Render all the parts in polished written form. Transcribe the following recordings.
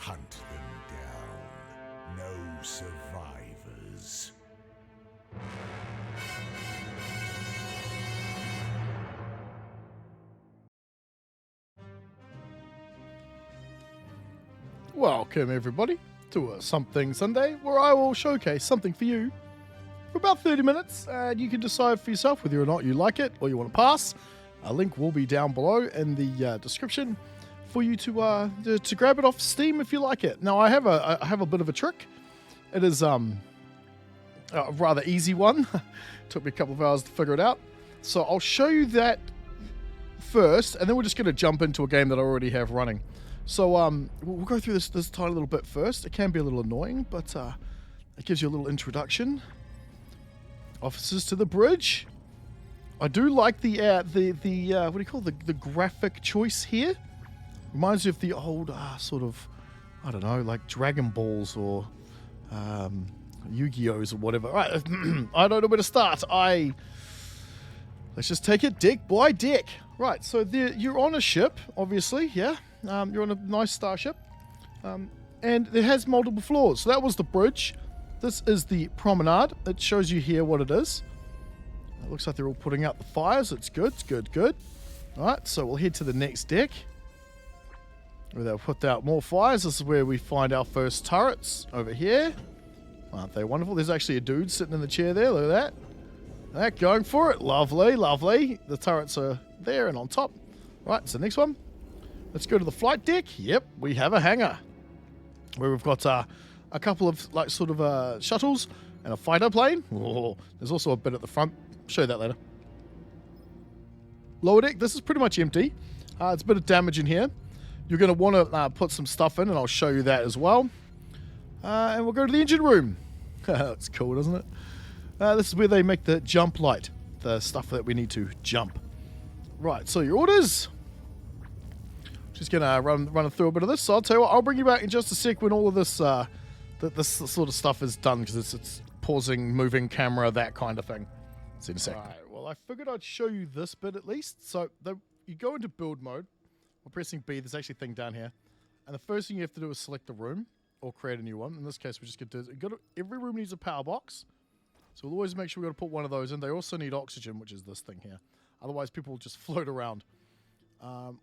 Hunt them down. No survivors. Welcome everybody to a Something Sunday, where I will showcase something for you for about 30 minutes, and you can decide for yourself whether or not you like it or you want to pass. A link will be down below in the description for you to grab it off Steam if you like it. Now I have a bit of a trick. It is a rather easy one. Took me a couple of hours to figure it out. So I'll show you that first, and then we're just going to jump into a game that I already have running. So we'll go through this tiny little bit first. It can be a little annoying, but it gives you a little introduction. Officers to the bridge. I do like the what do you call it? The graphic choice here. Reminds me of the old sort of, I don't know, like Dragon Balls or Yu-Gi-Ohs or whatever. All right, I don't know where to start. Let's just take it deck by deck. Right, so you're on a ship, obviously, yeah. You're on a nice starship, and it has multiple floors. So that was the bridge. This is the promenade. It shows you here what it is. It looks like they're all putting out the fires. It's good, good. All right, so we'll head to the next deck, where they'll put out more fires. This is where we find our first turrets over here. Aren't they wonderful? There's actually a dude sitting in the chair there. Look at that. Going for it. Lovely, lovely. The turrets are there and on top. Right, so next one. Let's go to the flight deck. Yep, we have a hangar where we've got a couple of like sort of shuttles and a fighter plane. Oh, there's also a bit at the front. Show you that later. Lower deck. This is pretty much empty. It's a bit of damage in here. You're going to want to put some stuff in, and I'll show you that as well. And we'll go to the engine room. That's cool, isn't it? This is where they make the jump light, the stuff that we need to jump. Right, so your orders. Just going to run through a bit of this. So I'll tell you what, I'll bring you back in just a sec when all of this this sort of stuff is done, because it's pausing, moving camera, that kind of thing. See you in a sec. Alright, well, I figured I'd show you this bit at least. So you go into build mode. We're pressing B. There's actually a thing down here. And the first thing you have to do is select a room or create a new one. In this case, we're just going to do every room needs a power box. So we'll always make sure we've got to put one of those in. They also need oxygen, which is this thing here. Otherwise, people will just float around.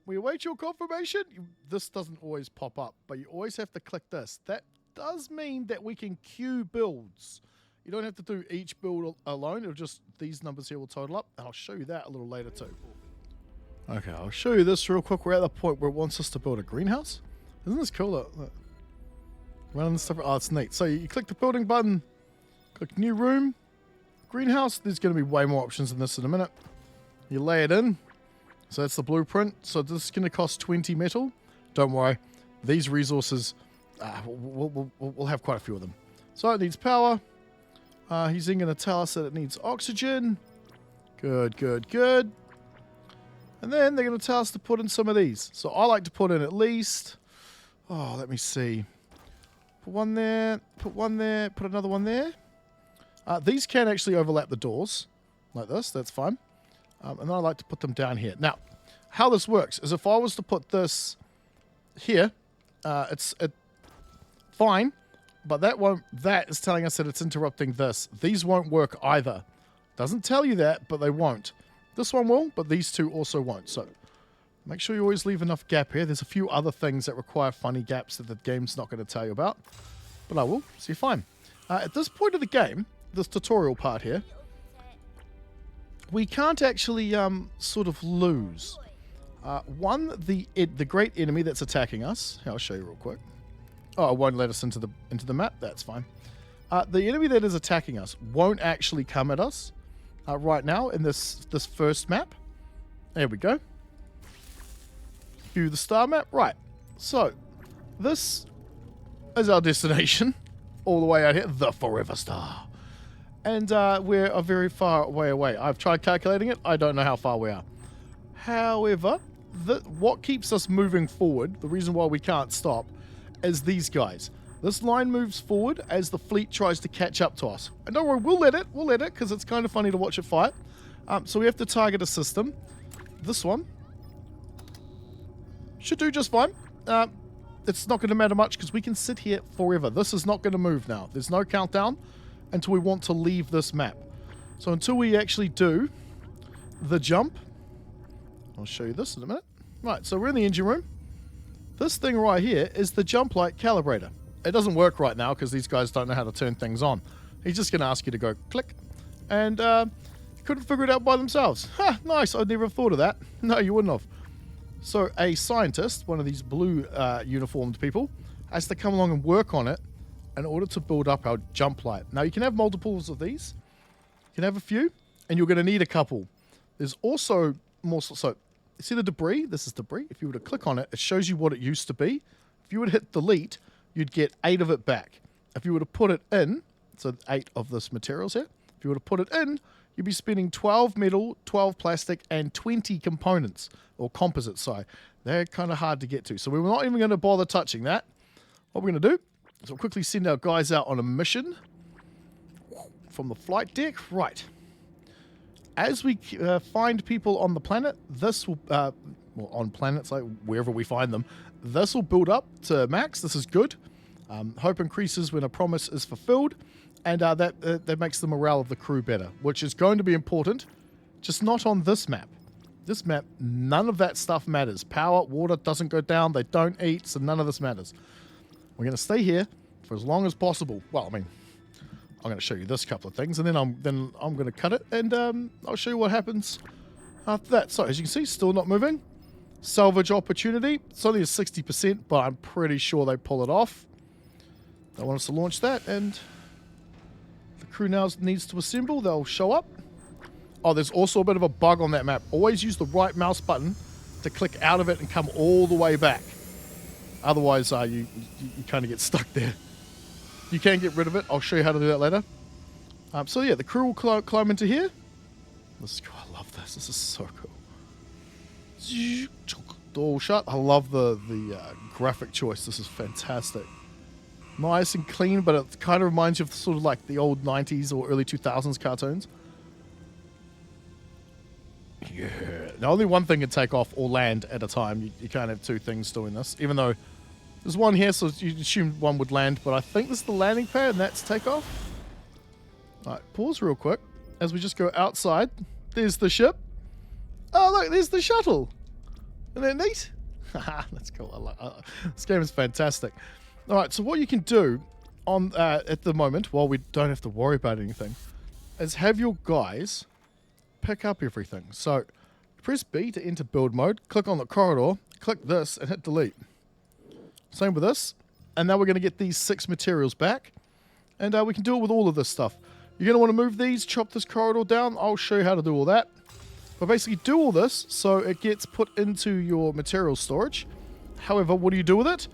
We await your confirmation. This doesn't always pop up, but you always have to click this. That does mean that we can queue builds. You don't have to do each build alone. It'll just, these numbers here will total up, and I'll show you that a little later too. Okay, I'll show you this real quick. We're at the point where it wants us to build a greenhouse. Isn't this cool? Look. Running stuff. Oh, it's neat. So you click the building button, click new room, greenhouse. There's going to be way more options than this in a minute. You lay it in. So that's the blueprint. So this is going to cost 20 metal. Don't worry. These resources, we'll have quite a few of them. So it needs power. He's then going to tell us that it needs oxygen. Good. And then they're going to tell us to put in some of these. So I like to put in at least, let me see. Put one there, put another one there. These can actually overlap the doors like this. That's fine. And then I like to put them down here. Now, how this works is if I was to put this here, it's fine, but that is telling us that it's interrupting this. These won't work either. Doesn't tell you that, but they won't. This one will, but these two also won't. So make sure you always leave enough gap here. There's a few other things that require funny gaps that the game's not going to tell you about, but I will, so you're fine. At this point of the game, this tutorial part here, we can't actually sort of lose. The great enemy that's attacking us. Here, I'll show you real quick. Oh, it won't let us into the map. That's fine. The enemy that is attacking us won't actually come at us right now in this first map. There we go. View the star map. Right. So this is our destination, all the way out here, the Forever Star. And we're a very far way away. I've tried calculating it. I don't know how far we are. However, what keeps us moving forward, the reason why we can't stop, is these guys. This line moves forward as the fleet tries to catch up to us. And don't worry, we'll let it, because it's kind of funny to watch it fight. So we have to target a system. This one should do just fine. it's not going to matter much because we can sit here forever. This is not going to move now. There's no countdown until we want to leave this map. So until we actually do the jump, I'll show you this in a minute. Right, so we're in the engine room. This thing right here is the Jumplight calibrator. It doesn't work right now because these guys don't know how to turn things on. He's just going to ask you to go click, and couldn't figure it out by themselves. Ha, nice, I'd never have thought of that. No, you wouldn't have. So a scientist, one of these blue uniformed people, has to come along and work on it in order to build up our Jumplight. Now, you can have multiples of these. You can have a few, and you're going to need a couple. There's also more, so you see the debris? This is debris. If you were to click on it, it shows you what it used to be. If you were to hit delete, you'd get 8 of it back. If you were to put it in, so 8 of this materials here, if you were to put it in, you'd be spending 12 metal, 12 plastic, and 20 components, or composites, sorry. They're kind of hard to get to, so we're not even going to bother touching that. What we're going to do is we'll quickly send our guys out on a mission from the flight deck. Right. As we find people on the planet, this will, well, on planets, like wherever we find them, this will build up to max. This is good. Hope increases when a promise is fulfilled, and that makes the morale of the crew better, which is going to be important, just not on this map. This map, none of that stuff matters. Power, water doesn't go down, they don't eat, so none of this matters. We're going to stay here for as long as possible. Well, I mean, I'm going to show you this couple of things, and then I'm going to cut it, and I'll show you what happens after that. So, as you can see, still not moving. Salvage opportunity. It's only a 60%, but I'm pretty sure they pull it off. They want us to launch that, and the crew now needs to assemble. They'll show up. Oh, there's also a bit of a bug on that map. Always use the right mouse button to click out of it and come all the way back. Otherwise, you kind of get stuck there. You can get rid of it. I'll show you how to do that later. So yeah, the crew will climb into here. This is cool. I love this. This is so cool. Door shut. I love the graphic choice. This is fantastic. Nice and clean, but it kind of reminds you of sort of like the old 90s or early 2000s cartoons. Yeah. Now, only one thing can take off or land at a time. You can't have two things doing this, even though there's one here, so you assume one would land, but I think this is the landing pad, and that's takeoff. Alright, pause real quick as we just go outside. There's the ship. Oh, look, there's the shuttle. Isn't that neat? Haha, that's cool. This game is fantastic. Alright, so what you can do on at the moment, while we don't have to worry about anything, is have your guys pick up everything. So, press B to enter build mode, click on the corridor, click this, and hit delete. Same with this, and now we're going to get these 6 materials back, and we can do it with all of this stuff. You're going to want to move these, chop this corridor down. I'll show you how to do all that. But basically do all this so it gets put into your material storage. However, what do you do with it?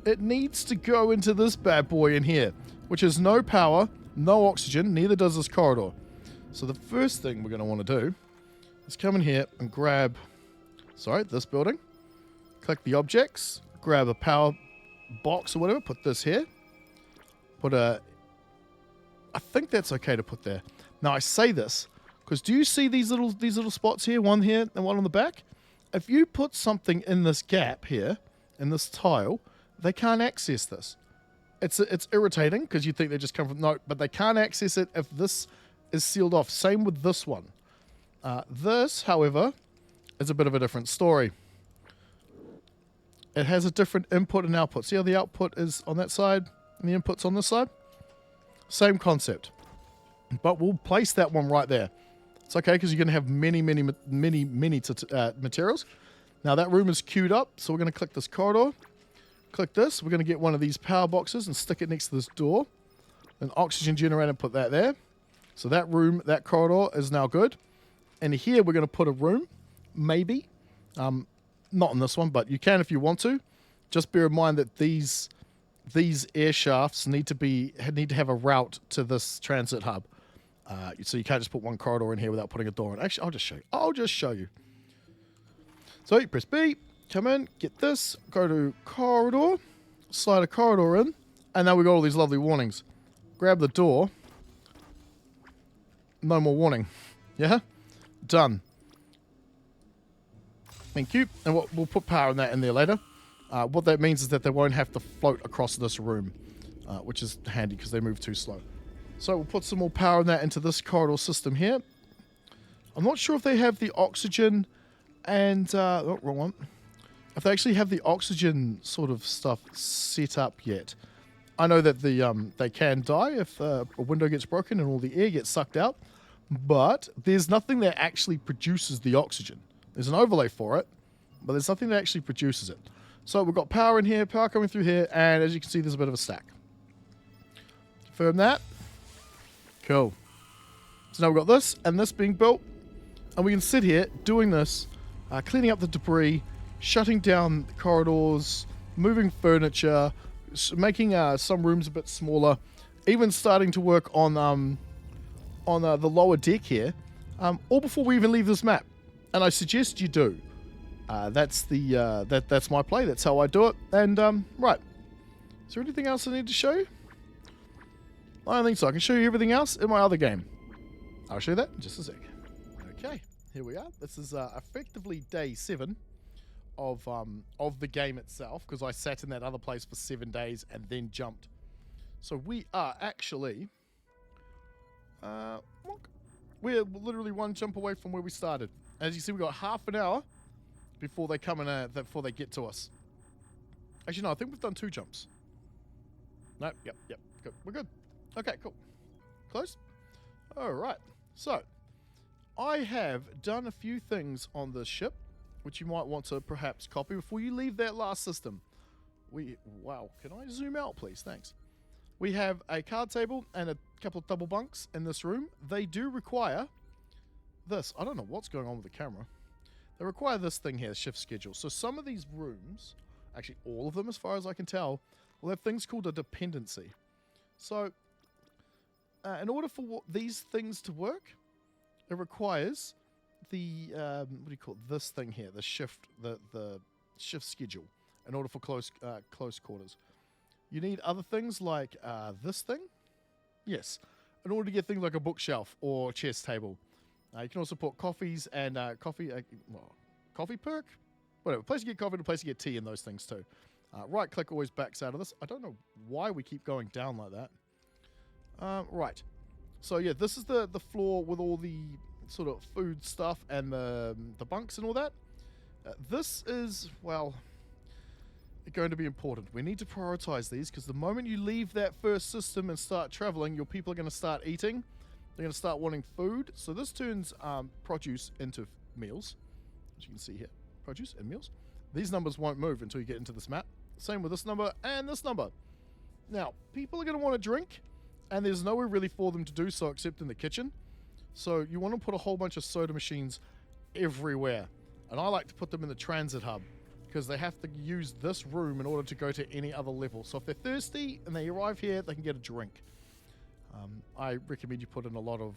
It needs to go into this bad boy in here, which has no power, no oxygen, neither does this corridor. So the first thing we're going to want to do is come in here and grab, this building, click the objects, grab a power box or whatever, put this here, I think that's okay to put there. Now I say this because do you see these little spots here, one here and one on the back? If you put something in this gap here, in this tile, they can't access this. It's irritating because you think they just come from, no, but they can't access it if this is sealed off. Same with this one. This, however, is a bit of a different story. It has a different input and output. See how the output is on that side and the input's on this side? Same concept. But we'll place that one right there. It's okay because you're going to have many materials. Now that room is queued up, so we're going to click this corridor. Click this. We're going to get one of these power boxes and stick it next to this door. An oxygen generator, put that there. So that room, that corridor is now good. And here we're going to put a room, maybe. Not in this one, but you can if you want to. Just bear in mind that these air shafts need to have a route to this transit hub. So you can't just put one corridor in here without putting a door in. Actually, I'll just show you. So you press B, come in, get this, go to corridor, slide a corridor in, and now we've got all these lovely warnings. Grab the door. No more warning. Yeah? Done. Thank you. And we'll put power in that in there later. What that means is that they won't have to float across this room, which is handy because they move too slow. So we'll put some more power in that into this corridor system here. I'm not sure if they have the oxygen and... oh, wrong one. If they actually have the oxygen sort of stuff set up yet. I know that they can die if a window gets broken and all the air gets sucked out, but there's nothing that actually produces the oxygen. There's an overlay for it, but there's nothing that actually produces it. So we've got power in here, power coming through here, and as you can see, there's a bit of a stack. Confirm that. Cool. So now we've got this and this being built, and we can sit here doing this, cleaning up the debris, shutting down the corridors, moving furniture, making some rooms a bit smaller, even starting to work on the lower deck here, all before we even leave this map. And I suggest you do. That's my play. That's how I do it. And right, is there anything else I need to show you? I don't think so. I can show you everything else in my other game. I'll show you that in just a sec. Okay, here we are. This is effectively day 7 of the game itself, because I sat in that other place for 7 days and then jumped. So we are actually we're literally one jump away from where we started. As you see, we got half an hour before they come in, before they get to us. Actually, no, I think we've done 2 jumps. No, yep, good. We're good. Okay, cool. Close. All right. So I have done a few things on this ship, which you might want to perhaps copy before you leave that last system. Wow, can I zoom out, please? Thanks. We have a card table and a couple of double bunks in this room. They do require this. I don't know what's going on with the camera. They require this thing here, shift schedule. So some of these rooms, actually all of them as far as I can tell, will have things called a dependency. So in order for these things to work, it requires the what do you call it? This thing here, the shift schedule, in order for close quarters. You need other things like this thing, yes, in order to get things like a bookshelf or chess table. You can also put coffees and coffee perk, whatever. Place to get coffee and a place to get tea and those things too. Right click always backs out of this. I don't know why we keep going down like that. Right. So yeah, this is the floor with all the sort of food stuff and the bunks and all that. This is, well, going to be important. We need to prioritize these, because the moment you leave that first system and start traveling, your people are going to start eating. They're going to start wanting food. So this turns produce into meals, as you can see here. Produce and meals. These numbers won't move until you get into this map. Same with this number and this number. Now, people are going to want to drink, and there's nowhere really for them to do so except in the kitchen. So you want to put a whole bunch of soda machines everywhere. And I like to put them in the transit hub, because they have to use this room in order to go to any other level. So if they're thirsty and they arrive here, they can get a drink. I recommend you put in a lot of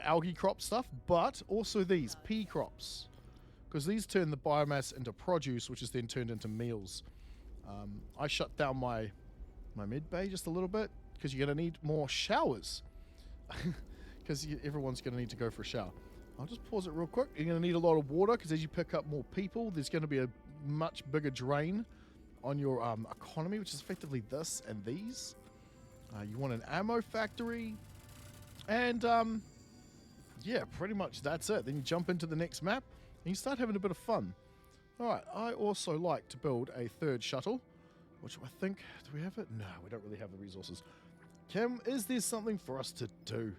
algae crop stuff, but also these pea crops, because these turn the biomass into produce, which is then turned into meals. I shut down my mid bay just a little bit, because you're going to need more showers, because everyone's going to need to go for a shower. I'll just pause it real quick. You're going to need a lot of water, because as you pick up more people, there's going to be a much bigger drain on your economy, which is effectively this and these. You want an ammo factory, and yeah, pretty much that's it. Then you jump into the next map and you start having a bit of fun. Alright, I also like to build a 3rd shuttle, which I think, do we have it? No, we don't really have the resources. Is there something for us to do?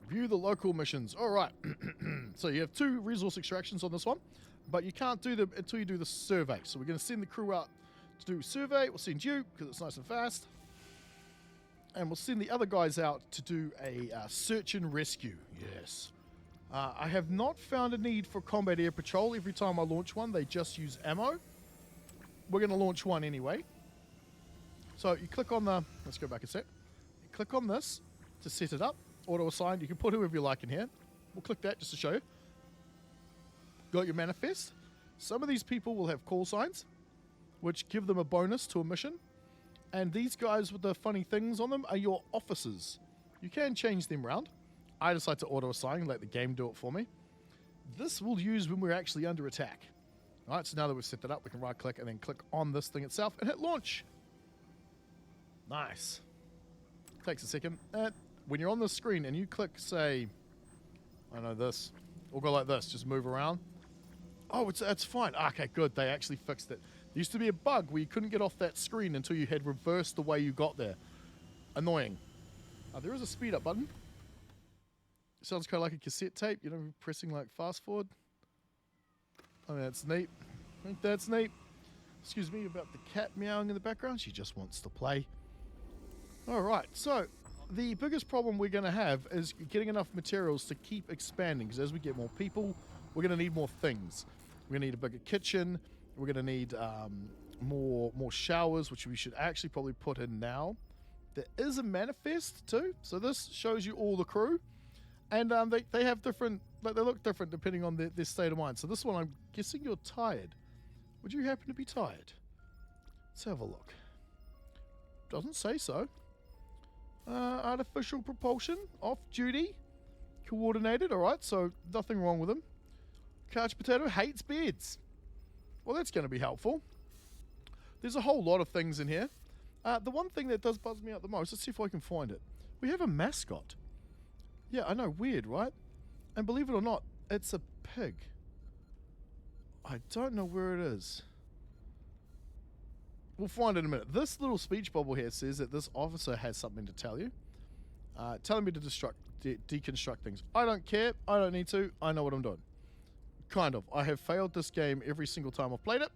View the local missions. Alright, so you have 2 resource extractions on this one, but you can't do them until you do the survey. So we're going to send the crew out to do survey. We'll send you, because it's nice and fast. And we'll send the other guys out to do a search and rescue. Yes. I have not found a need for combat air patrol. Every time I launch one, they just use ammo. We're going to launch one anyway. So you click on the... Let's go back a sec. You click on this to set it up. Auto-assigned. You can put whoever you like in here. We'll click that just to show you. Got your manifest. Some of these people will have call signs, which give them a bonus to a mission. And these guys with the funny things on them are your officers. You can change them around. I decide to auto-assign and let the game do it for me. This we'll use when we're actually under attack. All right, so now that we've set that up, we can right-click and then click on this thing itself and hit launch. Nice. Takes a second. When you're on the screen and you click, say, I don't know, this, or go like this, just move around. Oh, it's fine. Okay, good. They actually fixed it. There used to be a bug where you couldn't get off that screen until you had reversed the way you got there. Annoying. There is a speed up button. It sounds kind of like a cassette tape, you know, pressing like fast forward. I mean, that's neat. I think that's neat. Excuse me about the cat meowing in the background. She just wants to play. Alright, so the biggest problem we're going to have is getting enough materials to keep expanding, because as we get more people, we're going to need more things. We're going to need a bigger kitchen. We're going to need more showers, which we should actually probably put in now. There is a manifest too, so this shows you all the crew, and they have different, like they look different depending on their state of mind. So this one, I'm guessing you're tired. Would you happen to be tired? Let's have a look. Doesn't say so. Artificial propulsion, off duty, coordinated. All right, so nothing wrong with him. Couch potato hates beds. Well, that's going to be helpful. There's a whole lot of things in here. The one thing that does buzz me out the most, let's see if I can find it. We have a mascot. Yeah, I know, weird, right? And believe it or not, it's a pig. I don't know where it is. We'll find it in a minute. This little speech bubble here says that this officer has something to tell you. Telling me to deconstruct things. I don't care. I don't need to. I know what I'm doing. Kind of. I have failed this game every single time I've played it,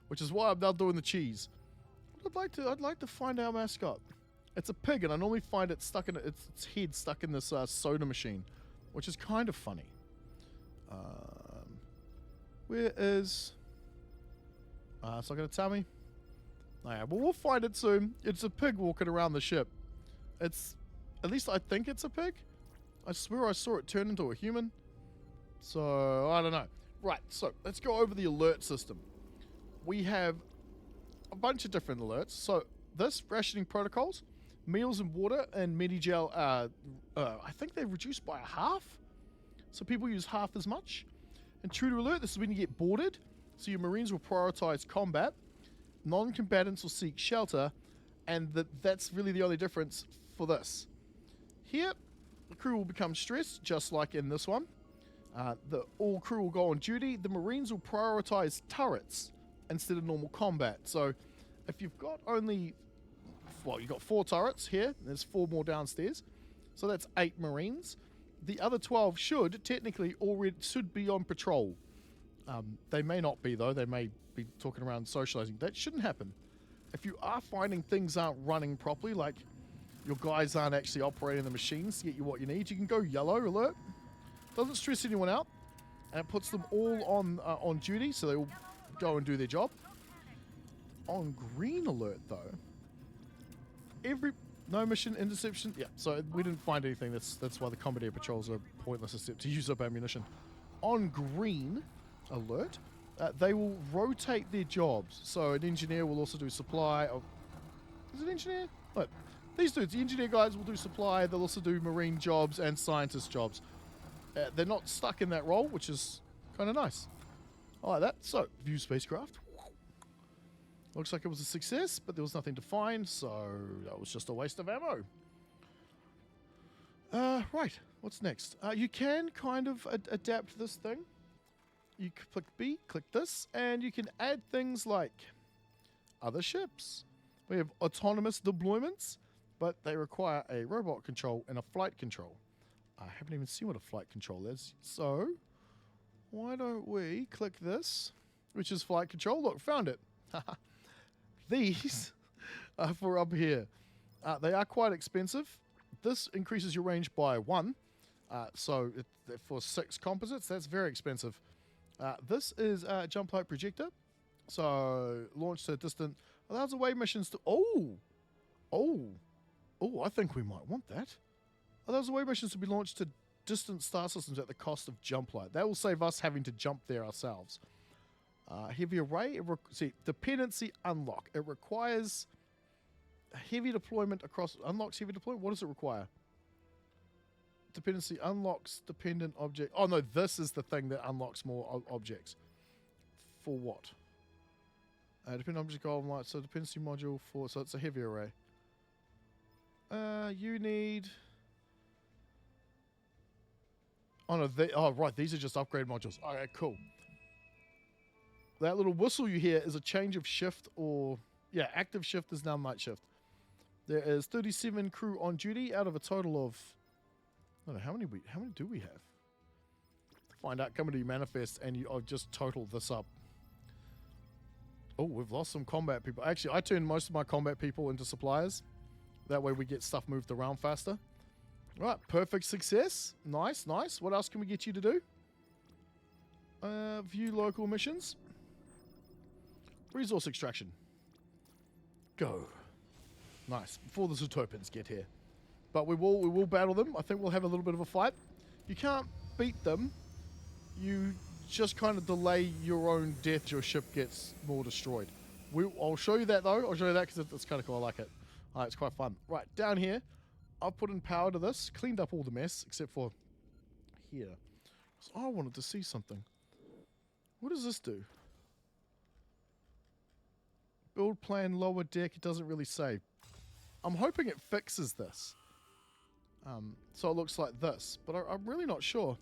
which is why I'm now doing the cheese. I'd like to find our mascot. It's a pig, and I normally find it stuck in its head stuck in this soda machine, which is kind of funny. Where is? It's not going to tell me. Oh, yeah, well, we'll find it soon. It's a pig walking around the ship. It's, at least I think it's a pig. I swear I saw it turn into a human. So, I don't know. Right, so let's go over the alert system. We have a bunch of different alerts. So, this, rationing protocols, meals and water and Medigel, I think they've reduced by a half. So, people use half as much. Intruder alert, this is when you get boarded. So, your Marines will prioritize combat. Non-combatants will seek shelter. And that's really the only difference for this. Here, the crew will become stressed, just like in this one. All crew will go on duty. The Marines will prioritize turrets instead of normal combat. So, if you've got only... Well, you've got 4 turrets here. There's 4 more downstairs. So, that's 8 Marines. The other 12 should be on patrol. They may not be, though. They may be talking around socializing. That shouldn't happen. If you are finding things aren't running properly, like your guys aren't actually operating the machines to get you what you need, you can go yellow alert. Doesn't stress anyone out, and it puts them all on duty, so they will go and do their job. On green alert, though, no mission interception. Yeah, so we didn't find anything. That's why the combat air patrols are pointless except to use up ammunition. On green alert, they will rotate their jobs. So an engineer will also do supply. Is it engineer? What? These dudes, the engineer guys will do supply. They'll also do marine jobs and scientist jobs. They're not stuck in that role, which is kind of nice. I like that. So, view spacecraft. Looks like it was a success, but there was nothing to find, so that was just a waste of ammo. Right, what's next? You can kind of adapt this thing. You click B, click this, and you can add things like other ships. We have autonomous deployments, but they require a robot control and a flight control. I haven't even seen what a flight control is, so why don't we click this, which is flight control. Look, found it. These are for up here. They are quite expensive. This increases your range by 1. So for 6 composites, that's very expensive. This is a Jumplight projector. So launch to distant, allows away missions to... I think we might want that. Allows away missions to be launched to distant star systems at the cost of Jumplight. That will save us having to jump there ourselves. Heavy array, dependency unlock. It requires heavy deployment across, unlocks heavy deployment. What does it require? Dependency unlocks dependent object. Oh no, this is the thing that unlocks more objects. for what? Dependent object goal light. So dependency module for. So it's a heavy array. You need. Oh no! Oh right, these are just upgrade modules. Alright, cool. That little whistle you hear is a change of shift, or yeah, active shift is now night shift. There is 37 crew on duty out of a total of. I don't know how many do we have? Find out coming to your manifest, and I've just totaled this up. Oh, we've lost some combat people. Actually, I turned most of my combat people into suppliers. That way we get stuff moved around faster. Right, perfect success. Nice, nice. What else can we get you to do? View local missions. Resource extraction. Go. Nice. Before the Zutopans get here. But we will battle them. I think we'll have a little bit of a fight. You can't beat them. You just kind of delay your own death. Your ship gets more destroyed. I'll show you that though. I'll show you that because it's kind of cool. I like it. It's quite fun. Right, down here, I've put in power to this. Cleaned up all the mess except for here. So I wanted to see something. What does this do? Build plan, lower deck. It doesn't really say. I'm hoping it fixes this. So it looks like this. But I'm really not sure.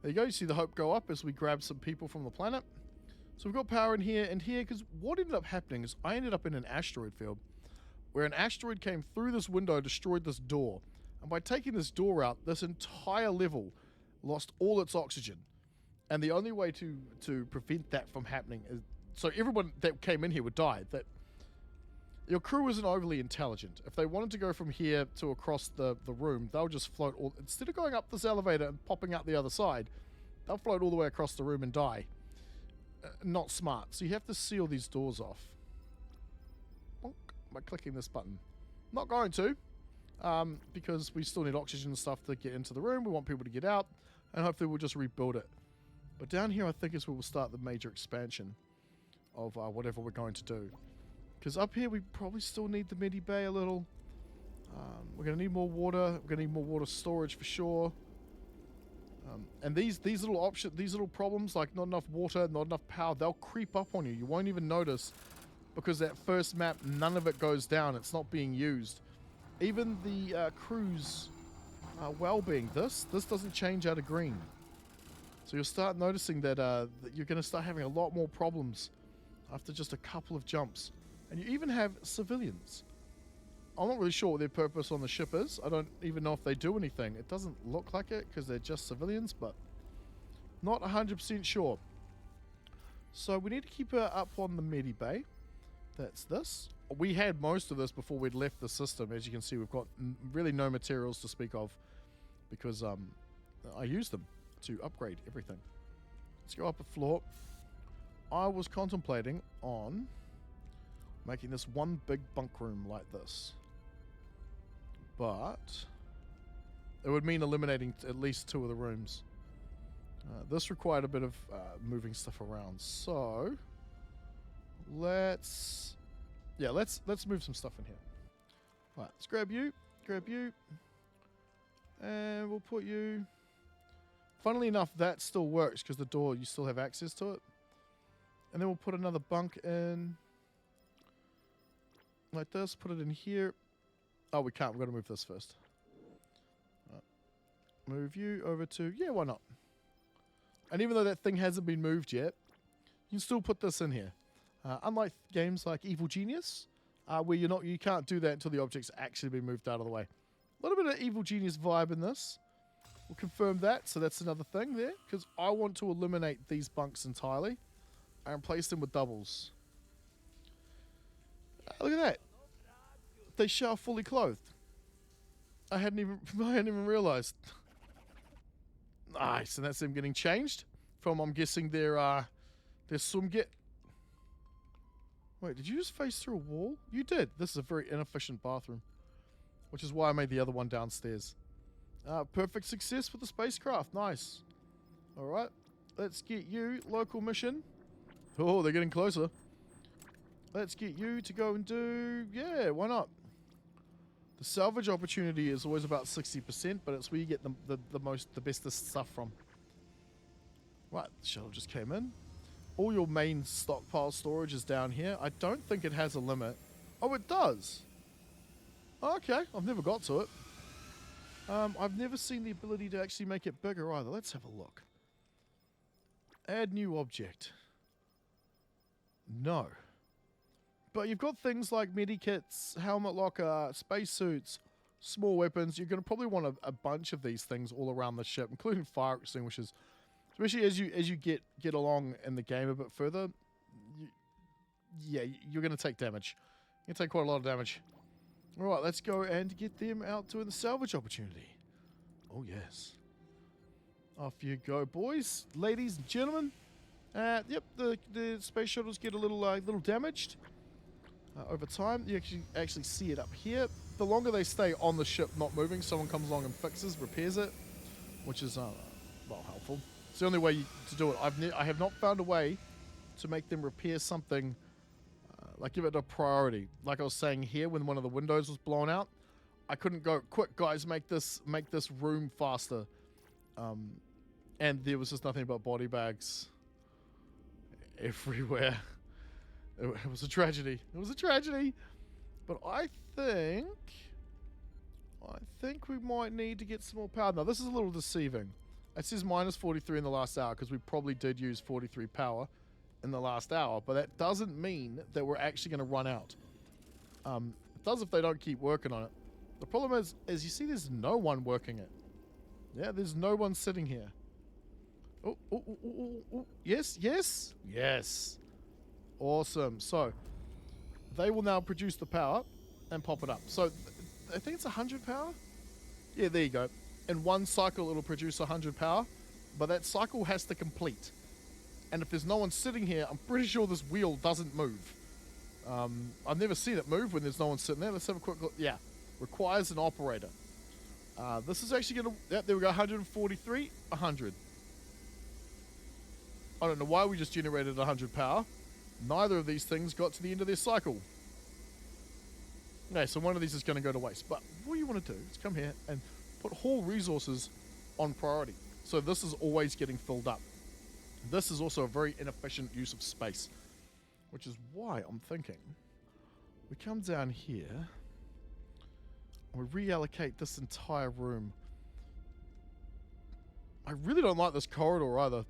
There you go. You see the hope go up as we grab some people from the planet. So we've got power in here and here. Because what ended up happening is I ended up in an asteroid field. Where an asteroid came through this window, destroyed this door. And by taking this door out, this entire level lost all its oxygen. And the only way to prevent that from happening is... So everyone that came in here would die. That your crew isn't overly intelligent. If they wanted to go from here to across the room, they'll just float all... Instead of going up this elevator and popping out the other side, they'll float all the way across the room and die. Not smart. So you have to seal these doors off. Bonk. By clicking this button. Not going to, because we still need oxygen and stuff to get into the room. We want people to get out, and hopefully we'll just rebuild it. But down here I think is where we'll start the major expansion of whatever we're going to do. Because up here we probably still need the midi bay a little. We're going to need more water. We're going to need more water storage for sure. And these little problems like not enough water, not enough power, they'll creep up on you. You won't even notice. Because that first map, none of it goes down. It's not being used. Even the crew's well-being. This doesn't change out of green. So you'll start noticing that, that you're going to start having a lot more problems after just a couple of jumps. And you even have civilians. I'm not really sure what their purpose on the ship is. I don't even know if they do anything. It doesn't look like it because they're just civilians, but not 100% sure. So we need to keep her up on the medi bay. That's this. We had most of this before we'd left the system. As you can see, we've got really no materials to speak of because I used them to upgrade everything. Let's go up a floor. I was contemplating on making this one big bunk room like this. But it would mean eliminating at least 2 of the rooms. This required a bit of moving stuff around. So let's move some stuff in here. Right, let's grab you, and we'll put you. Funnily enough, that still works because the door, you still have access to it. And then we'll put another bunk in like this. Put it in here. Oh, we can't. We've got to move this first. Right. Move you over to... Yeah, why not? And even though that thing hasn't been moved yet, you can still put this in here. Unlike games like Evil Genius, where you can't do that until the object's actually been moved out of the way. A little bit of Evil Genius vibe in this. We'll confirm that, so that's another thing there. Because I want to eliminate these bunks entirely and replace them with doubles. Look at that. They shower fully clothed. I hadn't even realized. Nice, and that's them getting changed from, I'm guessing, their swim get. Wait, did you just face through a wall? You did. This is a very inefficient bathroom, which is why I made the other one downstairs. Perfect success with the spacecraft. Nice. All right, let's get you local mission. Oh, they're getting closer. Let's get you to go and do... Yeah, why not? The salvage opportunity is always about 60%, but it's where you get the bestest stuff from. Right, the shuttle just came in. all your main stockpile storage is down here. I don't think it has a limit. Oh, it does. Okay, I've never got to it. I've never seen the ability to actually make it bigger either. Let's have a look. Add new object. No. But you've got things like medikits, helmet locker, spacesuits, small weapons. You're going to probably want a bunch of these things all around the ship, including fire extinguishers. Especially as you get along in the game a bit further, you're going to take damage. You're going to take quite a lot of damage. All right, let's go and get them out to the salvage opportunity. Oh, yes. Off you go, boys, ladies and gentlemen. Yep, the space shuttles get a little damaged over time. You actually see it up here. The longer they stay on the ship, not moving, someone comes along and fixes, repairs it, which is well, helpful. It's the only way to do it. I have not found a way to make them repair something, like give it a priority. Like I was saying here, when one of the windows was blown out, I couldn't go, quick guys, make this room faster. And there was just nothing but body bags everywhere. It was a tragedy. It was a tragedy. But I think we might need to get some more power. Now, this is a little deceiving. It says minus 43 in the last hour because we probably did use 43 power in the last hour, but that doesn't mean that we're actually going to run out. It does if they don't keep working on it. The problem is you see there's no one working it. Yeah, there's no one sitting here. Oh. Yes, yes, yes. Awesome. So, they will now produce the power and pop it up. So, I think it's 100 power? Yeah, there you go. In one cycle, it'll produce 100 power, but that cycle has to complete. And if there's no one sitting here, I'm pretty sure this wheel doesn't move. I've never seen it move when there's no one sitting there. Let's have a quick look. Yeah, requires an operator. This is actually going to... Yeah, there we go, 143, 100. I don't know why we just generated 100 power. Neither of these things got to the end of their cycle. Okay, so one of these is going to go to waste. But what you want to do is come here and put haul resources on priority. So this is always getting filled up. This is also a very inefficient use of space, which is why I'm thinking we come down here and we reallocate this entire room. I really don't like this corridor either.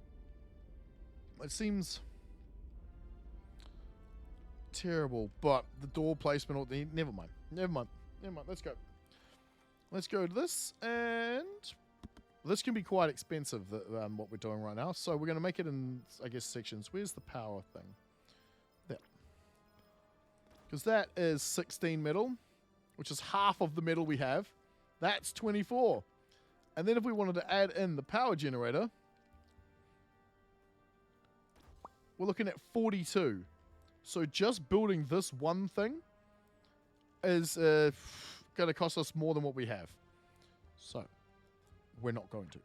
It seems terrible, but the door placement, never mind. Let's go. Let's go to this, and this can be quite expensive, what we're doing right now. So we're going to make it in, I guess, sections. Where's the power thing? There. Because that is 16 metal, which is half of the metal we have. That's 24. And then if we wanted to add in the power generator, we're looking at 42. So just building this one thing is going to cost us more than what we have. So we're not going to.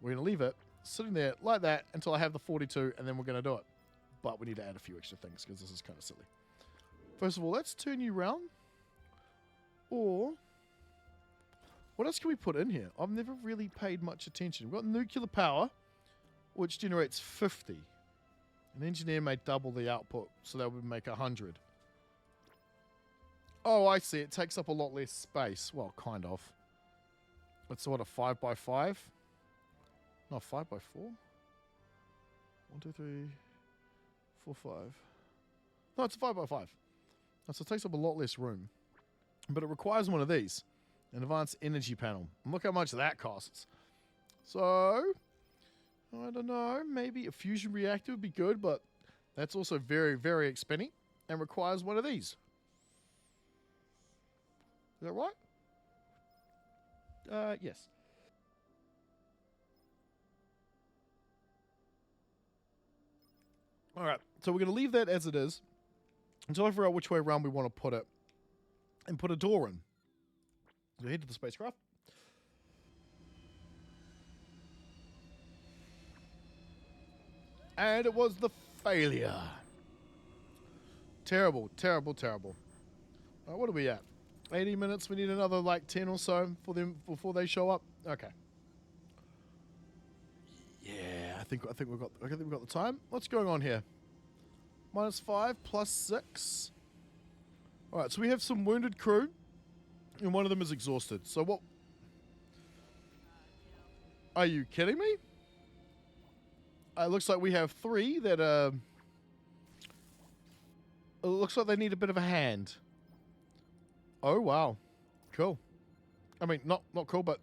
We're going to leave it sitting there like that until I have the 42, and then we're going to do it. But we need to add a few extra things because this is kind of silly. First of all, let's turn you around. Or what else can we put in here? I've never really paid much attention. We've got nuclear power, which generates 50. An engineer may double the output, so that would make 100. Oh, I see. It takes up a lot less space. Well, kind of. It's what, a 5x5? No, 5x4? 1, 2, 3, 4, 5. No, it's a 5x5. So it takes up a lot less room. But it requires one of these. An advanced energy panel. And look how much that costs. So, I don't know. Maybe a fusion reactor would be good, but that's also very, very expensive and requires one of these. Is that right? Yes. Alright, so we're going to leave that as it is until I figure out which way around we want to put it and put a door in. So head to the spacecraft. And it was the failure. Terrible, terrible, terrible. Alright, what are we at? 80 minutes. We need another like 10 or so for them before they show up. Okay. Yeah, think we've got the time. What's going on here? -5 +6. All right, so we have some wounded crew, and one of them is exhausted. So what? Are you kidding me? It looks like we have 3 that it looks like they need a bit of a hand. Oh wow, cool. I mean, not cool, but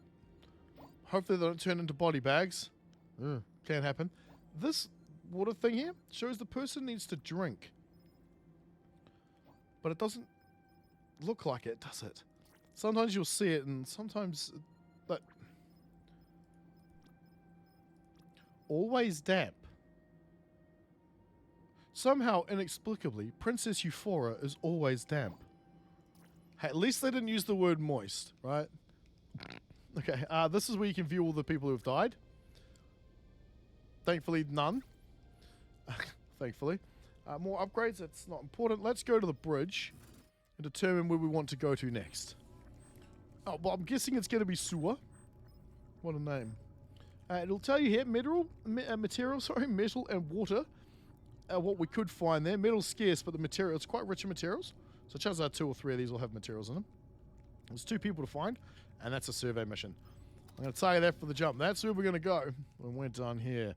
hopefully they don't turn into body bags. Can't happen. This water thing here shows the person needs to drink, but it doesn't look like it, does it? Sometimes you'll see it, and sometimes, but always damp. Somehow, inexplicably, Princess Euphora is always damp. Hey, at least they didn't use the word moist, right? Okay, this is where you can view all the people who've died. Thankfully, none. Thankfully. More upgrades, that's not important. Let's go to the bridge and determine where we want to go to next. Oh, well, I'm guessing it's going to be sewer. What a name. It'll tell you here, metal and water are what we could find there. Metal's scarce, but the material, it's quite rich in materials. So chances are 2 or 3 of these will have materials in them. There's 2 people to find, and that's a survey mission. I'm going to tell you that for the jump. That's where we're going to go when we're done here.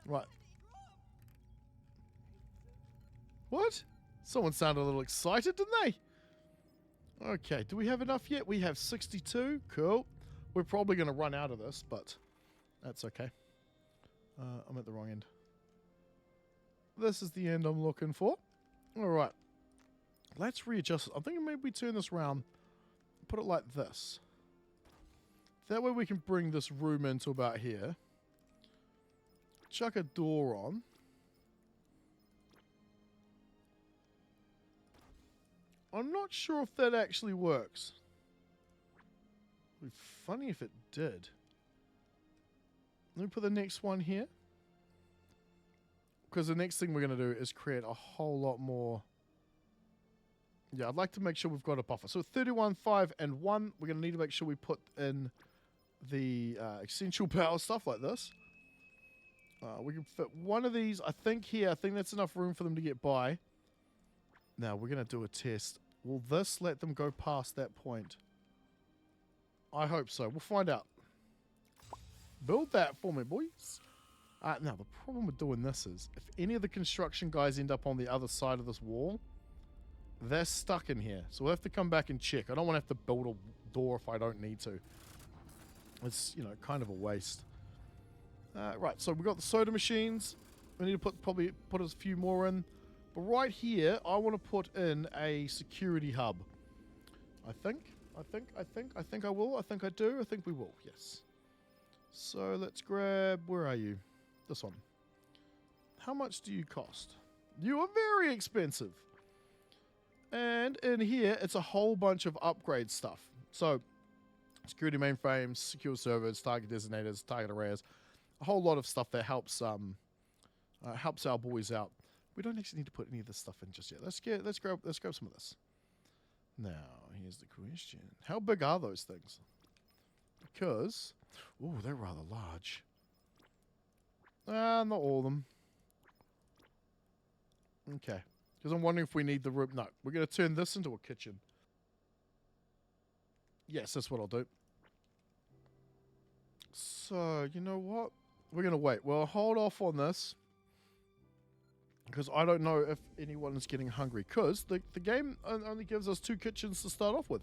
Right. What? Someone sounded a little excited, didn't they? Okay, do we have enough yet? We have 62. Cool. We're probably going to run out of this, but that's okay. I'm at the wrong end. This is the end I'm looking for. Alright. Let's readjust it. I'm thinking maybe we turn this around, put it like this. That way we can bring this room into about here. Chuck a door on. I'm not sure if that actually works. It'd be funny if it did. Let me put the next one here. Because the next thing we're going to do is create a whole lot more. Yeah, I'd like to make sure we've got a buffer. So 31, 5, and 1. We're going to need to make sure we put in the essential power stuff like this. We can fit one of these, I think, here. I think that's enough room for them to get by. Now, we're going to do a test. Will this let them go past that point? I hope so. We'll find out. Build that for me, boys. Now, the problem with doing this is, if any of the construction guys end up on the other side of this wall, they're stuck in here. So we'll have to come back and check. I don't want to have to build a door if I don't need to. It's, you know, kind of a waste. Right, so we've got the soda machines. We need to probably put a few more in. But right here, I want to put in a security hub. I think I will. I think I do. I think we will, yes. So let's grab, where are you? This one. How much do you cost? You are very expensive. And in here, it's a whole bunch of upgrade stuff. So, security mainframes, secure servers, target designators, target arrays, a whole lot of stuff that helps our boys out. We don't actually need to put any of this stuff in just yet. Let's grab some of this. Now, here's the question: how big are those things? Because, oh, they're rather large. Not all of them. Okay. Because I'm wondering if we need the room. No, we're going to turn this into a kitchen. Yes, that's what I'll do. So, you know what? We're going to wait. We'll hold off on this. Because I don't know if anyone is getting hungry. Because the game only gives us 2 kitchens to start off with.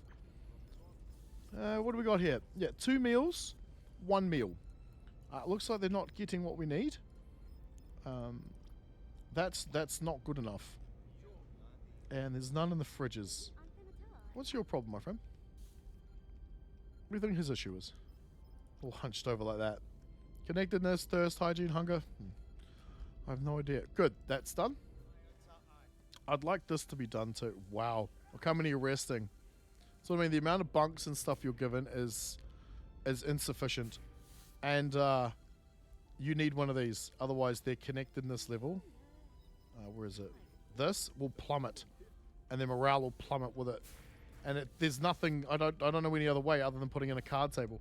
What do we got here? Yeah, 2 meals, 1 meal. Looks like they're not getting what we need. That's not good enough. And there's none in the fridges. What's your problem, my friend? What do you think his issue is? All hunched over like that. Connectedness, thirst, hygiene, hunger. I have no idea. Good, that's done. I'd like this to be done too. Wow. Look how many are resting. So I mean, the amount of bunks and stuff you're given is insufficient. And you need one of these. Otherwise, their connectedness level, where is it? This will plummet. And their morale will plummet with it. And there's nothing, I don't know any other way other than putting in a card table.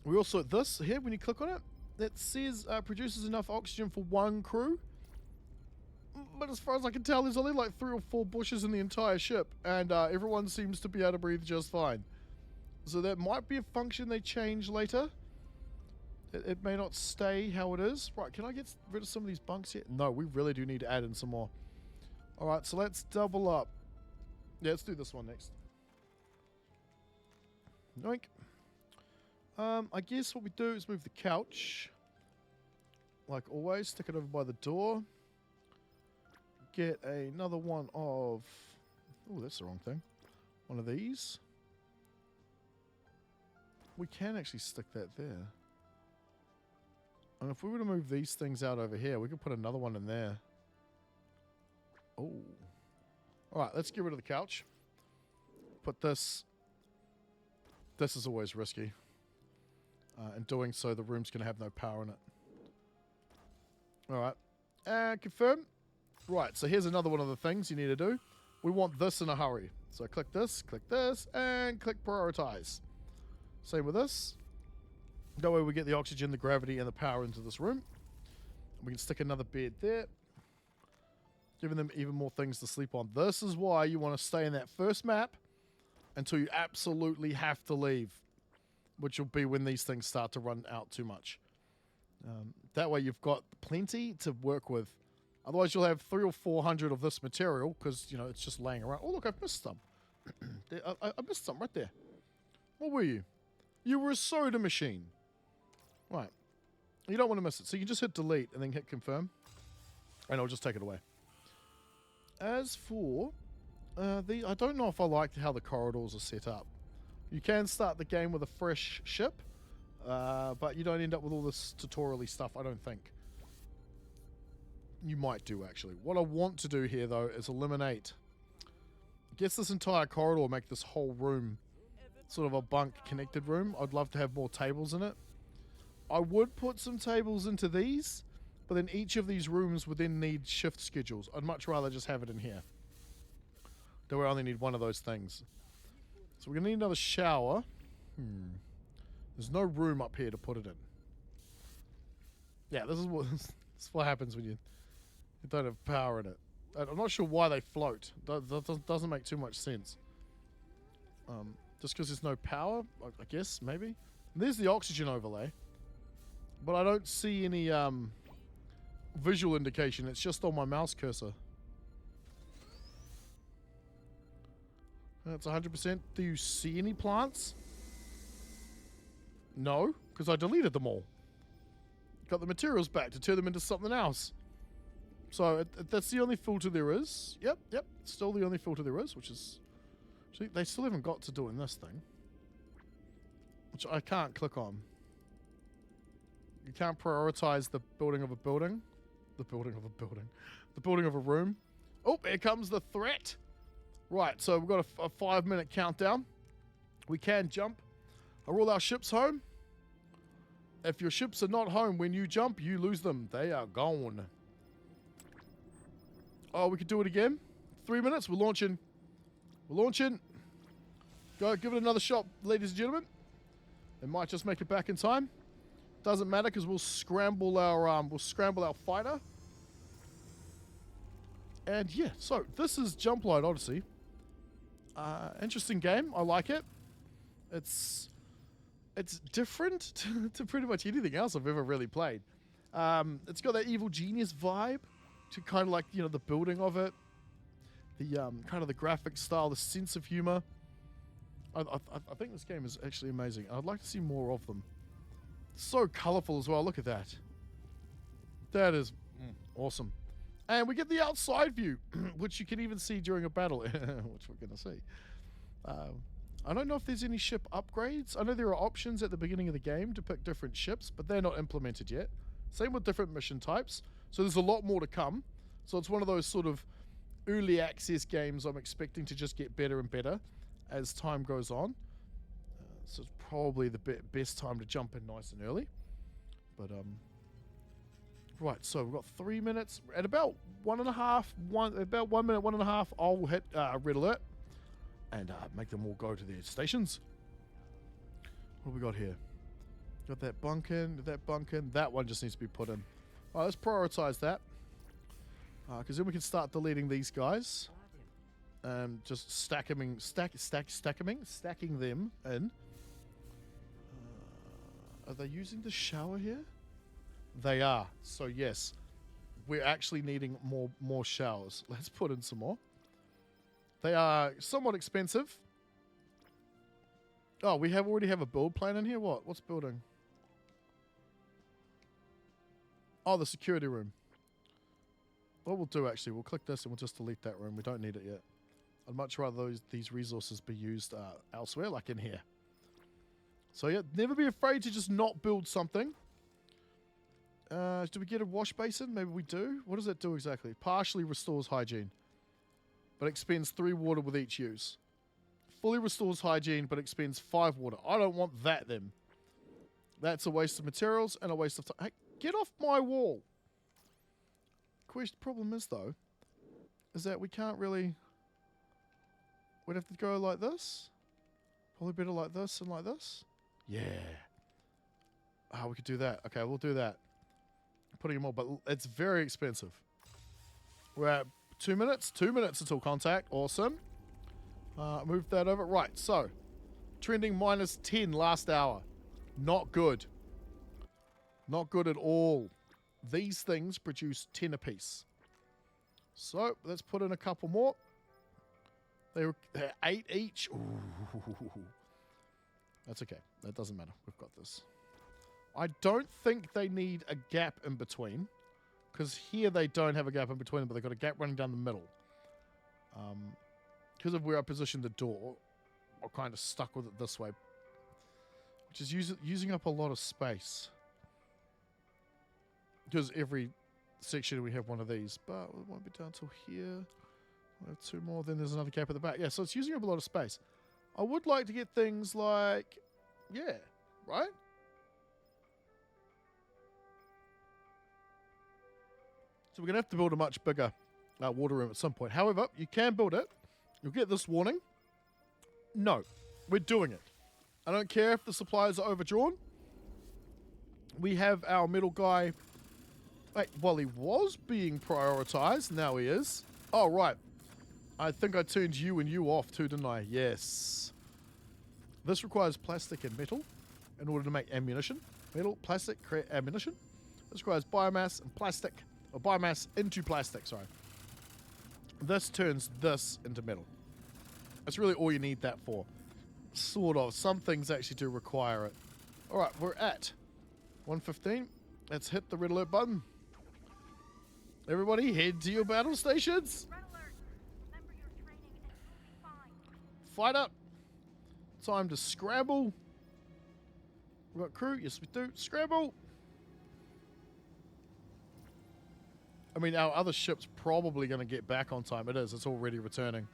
We also, this here, when you click on it, it says produces enough oxygen for 1 crew. But as far as I can tell, there's only like 3 or 4 bushes in the entire ship, and everyone seems to be able to breathe just fine. So that might be a function they change later. It may not stay how it is. Right, can I get rid of some of these bunks here? No, we really do need to add in some more. Alright, so let's double up. Yeah, let's do this one next. Yoink. I guess what we do is move the couch. Like always, stick it over by the door. Get another one of... Oh, that's the wrong thing. One of these. We can actually stick that there. And if we were to move these things out over here, we could put another one in there. Oh. Alright, let's get rid of the couch. Put this... This is always risky. In doing so, the room's going to have no power in it. Alright. And confirm. Right, so here's another one of the things you need to do. We want this in a hurry. So click this, and click prioritize. Same with this. That way we get the oxygen, the gravity, and the power into this room. We can stick another bed there. Giving them even more things to sleep on. This is why you want to stay in that first map until you absolutely have to leave. Which will be when these things start to run out too much. That way you've got plenty to work with. Otherwise you'll have 300 or 400 of this material because, you know, it's just laying around. Oh, look, I've missed some. I missed some right there. What were you? You were a soda machine. Right. You don't want to miss it. So you just hit delete and then hit confirm. And it'll just take it away. As for... I don't know if I like how the corridors are set up. You can start the game with a fresh ship. But you don't end up with all this tutorial-y stuff, I don't think. You might do, actually. What I want to do here, though, is eliminate... Guess this entire corridor, make this whole room sort of a bunk-connected room. I'd love to have more tables in it. I would put some tables into these, but then each of these rooms would then need shift schedules. I'd much rather just have it in here. That way I only need one of those things. So we're going to need another shower. There's no room up here to put it in. Yeah, this is what happens when you don't have power in it. I'm not sure why they float. That doesn't make too much sense. Just because there's no power, I guess, maybe. And there's the oxygen overlay. But I don't see any visual indication. It's just on my mouse cursor. That's 100%. Do you see any plants? No, because I deleted them all. Got the materials back to turn them into something else. So that's the only filter there is. Yep. Still the only filter there is, which is... See, they still haven't got to doing this thing. Which I can't click on. You can't prioritize the building of a building. The building of a building. The building of a room. Oh, here comes the threat. Right, so we've got a 5-minute countdown. We can jump. Are all our ships home? If your ships are not home when you jump, you lose them. They are gone. Oh, we could do it again. 3 minutes. We're launching. We're launching. Go, give it another shot, ladies and gentlemen. It might just make it back in time. Doesn't matter because we'll scramble our fighter. And yeah, so this is Jumplight Odyssey. Interesting game. I like it. It's different to pretty much anything else I've ever really played. It's got that evil genius vibe to kind of like, you know, the building of it, the kind of the graphic style, the sense of humor. I think this game is actually amazing. I'd like to see more of them. So colorful as well. Look at that. That is awesome. And we get the outside view, which you can even see during a battle, which we're going to see. I don't know if there's any ship upgrades. I know there are options at the beginning of the game to pick different ships, but they're not implemented yet. Same with different mission types. So there's a lot more to come. So it's one of those sort of early access games I'm expecting to just get better and better as time goes on. So it's probably the best time to jump in nice and early. But, right, so we've got 3 minutes. At about about 1 minute, 1.5, I'll hit red alert and make them all go to their stations. What have we got here? Got that bunk in, that bunk in. That one just needs to be put in. Alright, let's prioritize that. Because then we can start deleting these guys. Just stacking them in. Are they using the shower here? They are. So yes, we're actually needing more showers. Let's put in some more. They are somewhat expensive. Oh, we already have a build plan in here? What? What's building? Oh, the security room. What we'll do, actually, we'll click this and we'll just delete that room. We don't need it yet. I'd much rather these resources be used elsewhere, like in here. So yeah, never be afraid to just not build something. Do we get a wash basin? Maybe we do. What does that do exactly? Partially restores hygiene, but expends 3 water with each use. Fully restores hygiene, but expends 5 water. I don't want that then. That's a waste of materials and a waste of time. Hey, get off my wall. Problem is, though, is that we can't really... We'd have to go like this. Probably better like this and like this. Yeah. Ah, we could do that. Okay, we'll do that. Putting them all, but it's very expensive. We're at 2 minutes. 2 minutes until contact. Awesome. Move that over. Right, so. Trending -10 last hour. Not good. Not good at all. These things produce 10 apiece. So, let's put in a couple more. They're 8 each. Ooh. That's okay. That doesn't matter. We've got this. I don't think they need a gap in between. Because here they don't have a gap in between them, but they've got a gap running down the middle. Because of where I positioned the door, I'm kind of stuck with it this way. Which is using up a lot of space. Because every section we have one of these. But it won't be down till here. We have 2 more, then there's another gap at the back. Yeah, so it's using up a lot of space. I would like to get things like... Yeah, right? So we're going to have to build a much bigger water room at some point. However, you can build it. You'll get this warning. No, we're doing it. I don't care if the supplies are overdrawn. We have our middle guy... Wait, well, he was being prioritized. Now he is. Oh, right. I think I turned you and you off too, didn't I? Yes. This requires plastic and metal in order to make ammunition. Metal, plastic, create ammunition. This requires biomass and plastic. Or biomass into plastic, sorry. This turns this into metal. That's really all you need that for. Sort of. Some things actually do require it. Alright, we're at 1:15. Let's hit the red alert button. Everybody, head to your battle stations. Red alert. Remember your training and be fine. Fight up. Time to scramble. We got crew? Yes, we do. Scramble. I mean, our other ship's probably going to get back on time. It is. It's already returning.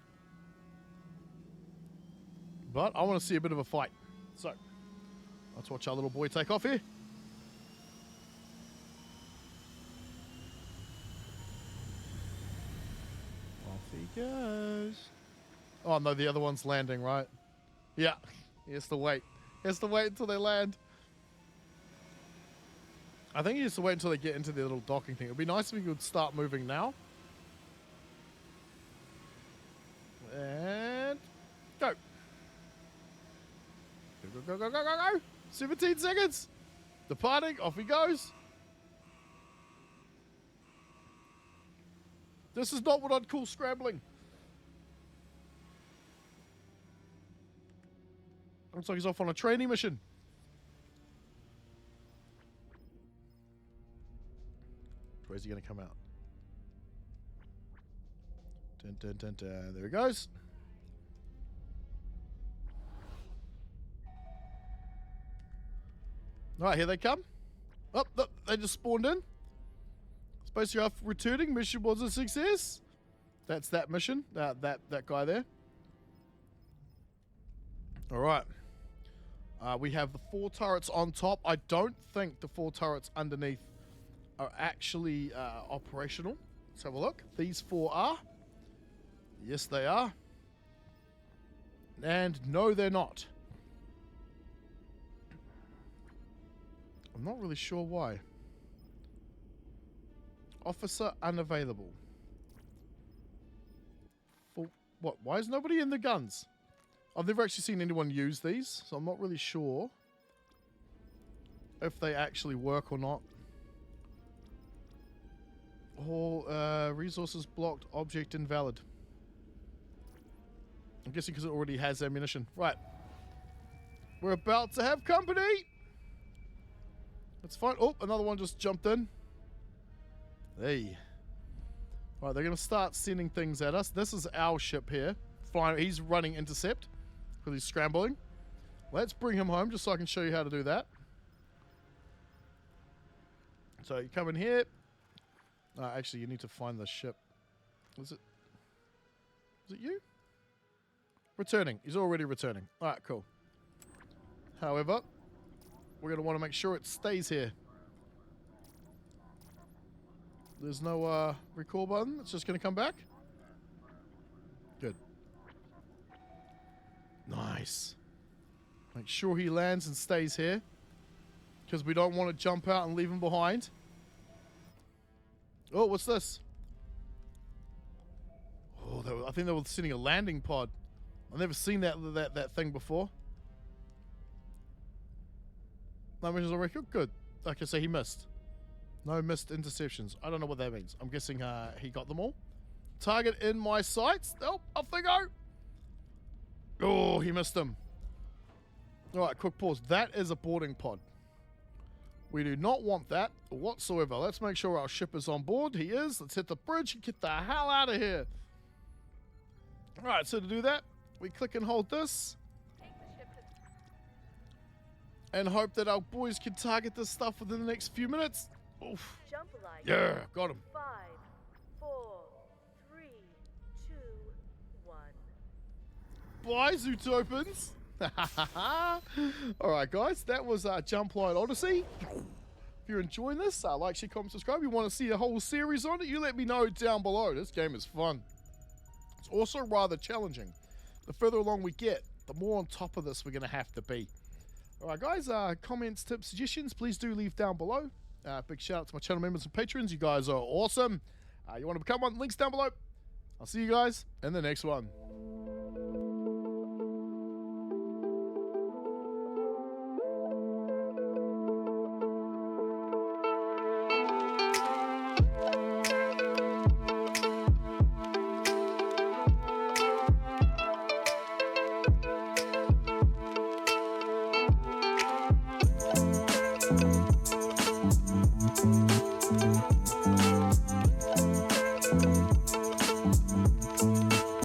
But I want to see a bit of a fight. So, let's watch our little boy take off here. Off he goes. Oh, no, the other one's landing, right? Yeah. He has to wait. He has to wait until they land. I think he has to wait until they get into the little docking thing. It would be nice if we could start moving now. And... Go. Go, go, go, go, go, go. 17 seconds. Departing. Off he goes. This is not what I'd call scrambling. Looks like he's off on a training mission. Where's he going to come out? Dun, dun, dun, dun. There he goes. Alright, here they come. Oh, they just spawned in. Spacecraft returning. Mission was a success. That's that mission. That guy there. Alright. We have the 4 turrets on top. I don't think the 4 turrets underneath are actually operational. Let's have a look. These 4 are. Yes, they are. And no, they're not. I'm not really sure why. Officer unavailable. For what? Why is nobody in the guns? I've never actually seen anyone use these, so I'm not really sure if they actually work or not. All resources blocked, object invalid. I'm guessing because it already has ammunition. Right. We're about to have company! That's fine. Oh, another one just jumped in. Hey. Right, they're going to start sending things at us. This is our ship here. Flying. He's running intercept because he's scrambling. Let's bring him home just so I can show you how to do that. So you come in here. Actually, you need to find the ship. Is it you? Returning. He's already returning. Alright, cool. However, we're going to want to make sure it stays here. There's no recall button. It's just going to come back. Good. Nice. Make sure he lands and stays here. Because we don't want to jump out and leave him behind. Oh, what's this? Oh, I think they were sending a landing pod. I've never seen that thing before. No missions on record? Good. Okay, so he missed. No missed interceptions. I don't know what that means. I'm guessing he got them all. Target in my sights. Oh, off they go. Oh, he missed them. Alright, quick pause. That is a boarding pod. We do not want that whatsoever. Let's make sure our ship is on board. He is. Let's hit the bridge and get the hell out of here. Alright, so to do that, we click and hold this. And hope that our boys can target this stuff within the next few minutes. Oof. Jumplight. Yeah, got him. 5, 4, 3, 2, 1. Bye, Zutopans. Alright, guys, that was Jumplight Odyssey. If you're enjoying this, like, share, comment, subscribe. If you want to see a whole series on it, you let me know down below. This game is fun. It's also rather challenging. The further along we get, the more on top of this we're going to have to be. Alright, guys, comments, tips, suggestions, please do leave down below. Big shout out to my channel members and patrons. You guys are awesome. You want to become one? Links down below. I'll see you guys in the next one.